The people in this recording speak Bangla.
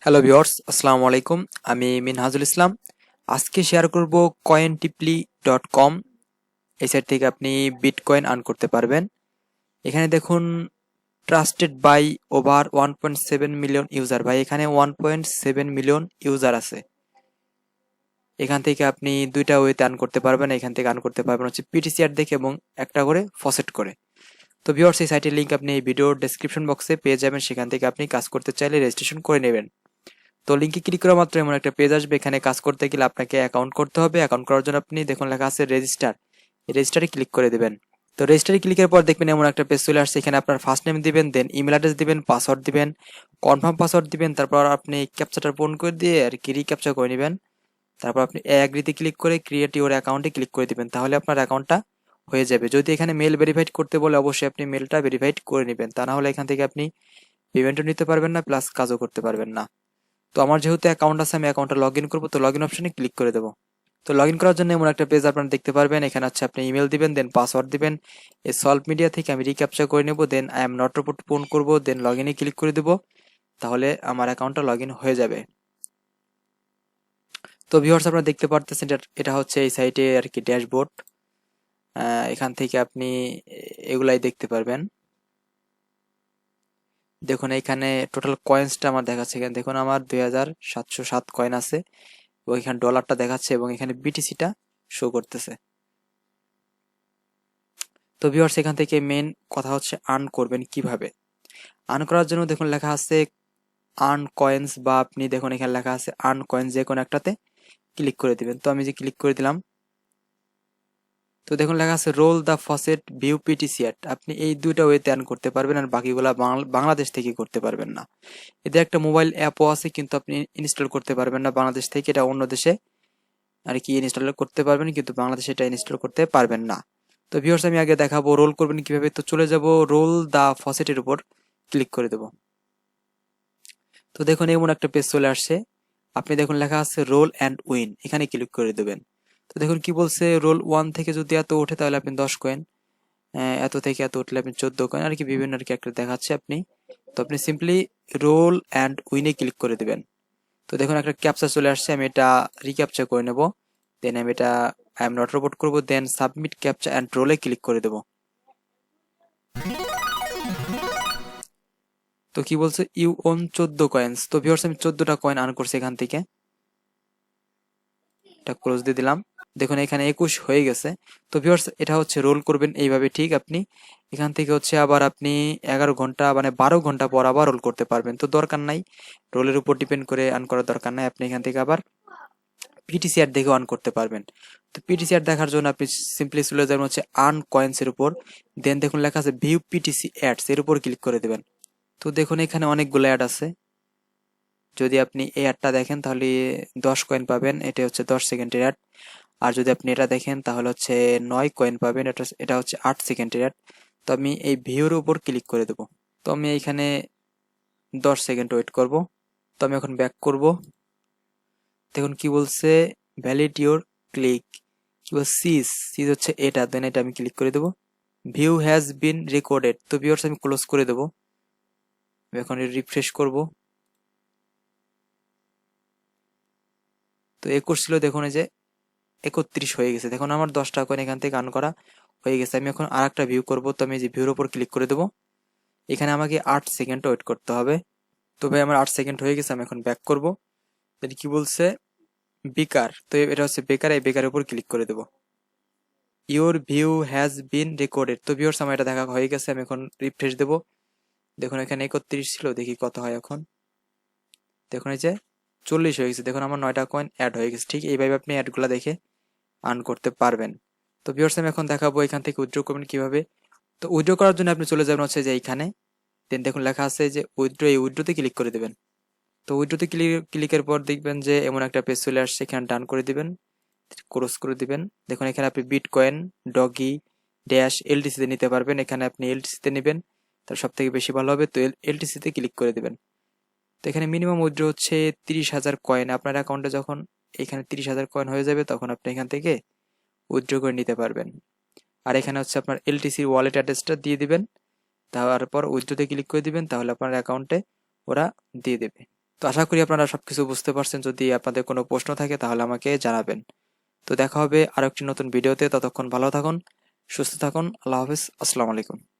হ্যালো ভিউয়ার্স, আসসালামু আলাইকুম। আমি মিনহাজুল ইসলাম। আজকে শেয়ার করব cointiply.com। এই সাইট থেকে আপনি বিটকয়েন আর্ন করতে পারবেন। এখানে দেখুন trusted by over 1.7 million user. ভাই এখানে 1.7 মিলিয়ন ইউজার আছে। এখান থেকে আপনি দুইটা ওয়েতে আর্ন করতে পারবেন। এখান থেকে আর্ন করতে পারবেন হচ্ছে পিটিসিআর দেখে এবং একটা করে ফসেট করে। তো ভিউয়ার্স, এই সাইটের লিঙ্ক আপনি এই ভিডিওর ডেসক্রিপশন বক্সে পেয়ে যাবেন। সেখান থেকে আপনি কাজ করতে চাইলে রেজিস্ট্রেশন করে নেবেন। তো লিঙ্কে ক্লিক করা মাত্র এমন একটা পেজ আসবে। এখানে কাজ করতে গেলে আপনাকে অ্যাকাউন্ট করতে হবে। অ্যাকাউন্ট করার জন্য আপনি দেখুন লেখা আছে রেজিস্টার, এই রেজিস্টারে ক্লিক করে দেবেন। তো রেজিস্টারে ক্লিকের পর দেখবেন এমন একটা পেজ চলে আসছে। এখানে আপনার ফার্স্ট নেম দিবেন, দেন ইমেল অ্যাড্রেস দিবেন, পাসওয়ার্ড দিবেন, কনফার্ম পাসওয়ার্ড দিবেন। তারপর আপনি ক্যাপচাটা পূরণ করে দিয়ে আর কি রিক্যাপচা করে নেবেন। তারপর আপনি অ্যাগ্রিতে ক্লিক করে ক্রিয়েট ইউর অ্যাকাউন্টে ক্লিক করে দিবেন। তাহলে আপনার অ্যাকাউন্টটা হয়ে যাবে। যদি এখানে মেল ভেরিফাইড করতে বলে অবশ্যই আপনি মেলটা ভেরিফাইড করে নেবেন। তা না হলে এখান থেকে আপনি পেমেন্টও নিতে পারবেন না, প্লাস কাজও করতে পারবেন না। তো আমার যেহেতু অ্যাকাউন্ট আছে, আমি অ্যাকাউন্টটা লগ ইন করবো। তো লগ ইন অপশনে ক্লিক করে দেবো। তো লগ ইন করার জন্য এমন একটা পেজ আপনারা দেখতে পারবেন। এখানে হচ্ছে আপনি ইমেল দিবেন, দেন পাসওয়ার্ড দিবেন। এই সলভ মিডিয়া থেকে আমি রিক্যাপচা করে নেব, then I am not robot পূরণ করবো, দেন লগ ইনে ক্লিক করে দেবো। তাহলে আমার অ্যাকাউন্টটা লগ ইন হয়ে যাবে। তো ভিউয়ার্স, আপনারা দেখতে পারতেছেন এটা হচ্ছে এই সাইটে আর কি ড্যাশবোর্ড। এখান থেকে আপনি এগুলাই দেখতে পারবেন। দেখুন এখানে টোটাল কয়েন্সটা আমার দেখাচ্ছে। এখানে দেখুন আমার 2707 কয়েন আছে এবং এখানে ডলারটা দেখাচ্ছে এবং এখানে বিটিসিটা শো করতেছে। তো ভিউয়ার্স, এখান থেকে মেন কথা হচ্ছে আর্ন করবেন কিভাবে। আর্ন করার জন্য দেখুন লেখা আছে আর্ন কয়েন্স, বা আপনি দেখুন এখানে লেখা আছে আর্ন কয়েন্স, যে কোনো একটাতে ক্লিক করে দিবেন। তো আমি যে ক্লিক করে দিলাম, তো দেখুন লেখা আছে role the faucet view PTC at. আপনি এই দুইটা ওয়েতে আর্ন করতে পারবেন, আর বাকিগুলা বাংলাদেশ থেকে করতে পারবেন না। এতে একটা মোবাইল অ্যাপও আছে, কিন্তু আপনি ইনস্টল করতে পারবেন না বাংলাদেশ থেকে। এটা অন্য দেশে আর কি ইনস্টল করতে পারবেন, কিন্তু বাংলাদেশে এটা ইনস্টল করতে পারবেন না। তো ভিউয়ার্স, আমি আগে দেখাবো রোল করবেন কিভাবে। তো চলে যাব রোল দা ফসেটের উপর ক্লিক করে দেব। তো দেখুন এমন একটা পেজ চলে আসছে। আপনি দেখুন লেখা আছে রোল অ্যান্ড উইন, এখানে ক্লিক করে দেবেন। তো দেখুন কি বলছে, রোল 1 থেকে যদি এত ওঠে তাহলে আপনি 10 কয়েন, এত থেকে এত উঠলে আপনি 14 কয়েন, আর কি বিভিন্ন আর কি একটা দেখাচ্ছে আপনি। তো আপনি সিম্পলি রোল অ্যান্ড উইনে ক্লিক করে দেবেন। তো দেখুন একটা ক্যাপচা চলে আসছে, আমি এটা রিক্যাপচা করে নেব। দেন আমি এটা আই এম নট রোবট করবো, দেন সাবমিট ক্যাপচা অ্যান্ড রোলে ক্লিক করে দেবো। তো কি বলছে, ইউ ওন 14 কয়েন্স। তো ভিউয়ার্স, আমি 14টা কয়েন আর্ন করছি এখান থেকে। এটা ক্লোজ দিয়ে দিলাম। দেখুন এখানে 21 হয়ে গেছে। তো ভিউয়ার্স, এটা হচ্ছে রোল করবেন এইভাবে। ঠিক আপনি এখান থেকে হচ্ছে আবার আপনি 11 ঘন্টা মানে 12 ঘন্টা পর আবার রোল করতে পারবেন। তো দরকার নাই, রোলের উপর ডিপেন্ড করে আর্ন করার দরকার নাই। আপনি এখান থেকে আবার পিটিসিআর দেখে অন করতে পারবেন। তো পিটিসিআর দেখার জন্য আপনি সিম্পলি চলে যাবেন হচ্ছে আর্ন কয়েন্স এর উপর। দেন দেখুন লেখা আছে ভিউ পিটিসি অ্যাডস, এর উপর ক্লিক করে দেবেন। তো দেখুন এখানে অনেকগুলো অ্যাড আছে। যদি আপনি এই অ্যাডটা দেখেন তাহলে 10 কয়েন পাবেন, এটা হচ্ছে 10 সেকেন্ডের অ্যাড। আর যদি আপনি এটা দেখেন তাহলে হচ্ছে 9 কয়েন পাবেন, এটা হচ্ছে 8 সেকেন্ডের অ্যাড। তো আমি এই ভিউর উপর ক্লিক করে দেবো। তো আমি এইখানে 10 সেকেন্ড ওয়েট করব। তো আমি এখন ব্যাক করব। দেখুন কি বলছে, ভ্যালিড ইউর ক্লিক, কি বলছে সিজ হচ্ছে এটা, দেন এটা আমি ক্লিক করে দেবো। View has been recorded. তো ভিউয়ার্স, আমি ক্লোজ করে দেবো। আমি এখন রিফ্রেশ করব। তো 21 ছিল, দেখুন এই যে 31 হয়ে গেছে। দেখুন আমার 10টা কয়েন এখান থেকে আর্ন করা হয়ে গেছে। আমি এখন আর একটা ভিউ করবো। তো আমি এই যে ভিউর উপর ক্লিক করে দেবো। এখানে আমাকে 8 সেকেন্ড ওয়েট করতে হবে। তো ভাই আমার 8 সেকেন্ড হয়ে গেছে, আমি এখন ব্যাক করব। দেন কি বলছে, বেকার। তো এটা হচ্ছে বেকার, এই বেকারের উপর ক্লিক করে দেবো। Your view has been recorded. তো ভিউয়ার্স, আমার এটা দেখা হয়ে গেছে। আমি এখন রিফ্রেশ দেবো। দেখুন এখানে 31 ছিল, দেখি কত হয় এখন। দেখুন এই যে 40 হয়ে গেছে। দেখুন আমার 9টা কয়েন অ্যাড হয়ে গেছে। ঠিক এইভাবে আপনি অ্যাডগুলো দেখে আর্ন করতে পারবেন। তো ভিউয়ার্স, আমি এখন দেখাবো এখান থেকে উইথড্র করবেন কিভাবে। তো উইথড্র করার জন্য আপনি চলে যাবেন হচ্ছে যে এইখানে, দেন দেখুন লেখা আছে যে উইথড্র, এই উইথড্রতে ক্লিক করে দেবেন। তো উইথড্রতে ক্লিকের পর দেখবেন যে এমন একটা পেজ চলে আসছে, এখানে ডান করে দিবেন, ক্রস করে দিবেন। দেখুন এখানে আপনি বিটকয়েন, ডগি, ড্যাশ, এলটিসি তে নিতে পারবেন। এখানে আপনি এলটিসি তে নেবেন, তার সব থেকে বেশি ভালো হবে। তো এলটিসি তে ক্লিক করে দিবেন। তো এখানে মিনিমাম উইথড্র হচ্ছে 30,000 কয়েন। আপনার অ্যাকাউন্টে যখন এখানে 30,000 কয়েন হয়ে যাবে, তখন আপনি এখান থেকে উইথড্র করে নিতে পারবেন। আর এখানে হচ্ছে আপনার এলটিসির ওয়ালেট অ্যাড্রেসটা দিয়ে দিবেন। তারপর উইথড্রোতে ক্লিক করে দিবেন, তাহলে আপনার অ্যাকাউন্টে ওরা দিয়ে দেবে। তো আশা করি আপনারা সবকিছু বুঝতে পারছেন। যদি আপনাদের কোনো প্রশ্ন থাকে তাহলে আমাকে জানাবেন। তো দেখা হবে আরো একটি নতুন ভিডিওতে। ততক্ষণ ভালো থাকুন, সুস্থ থাকুন। আল্লাহ হাফেজ। আসসালামু আলাইকুম।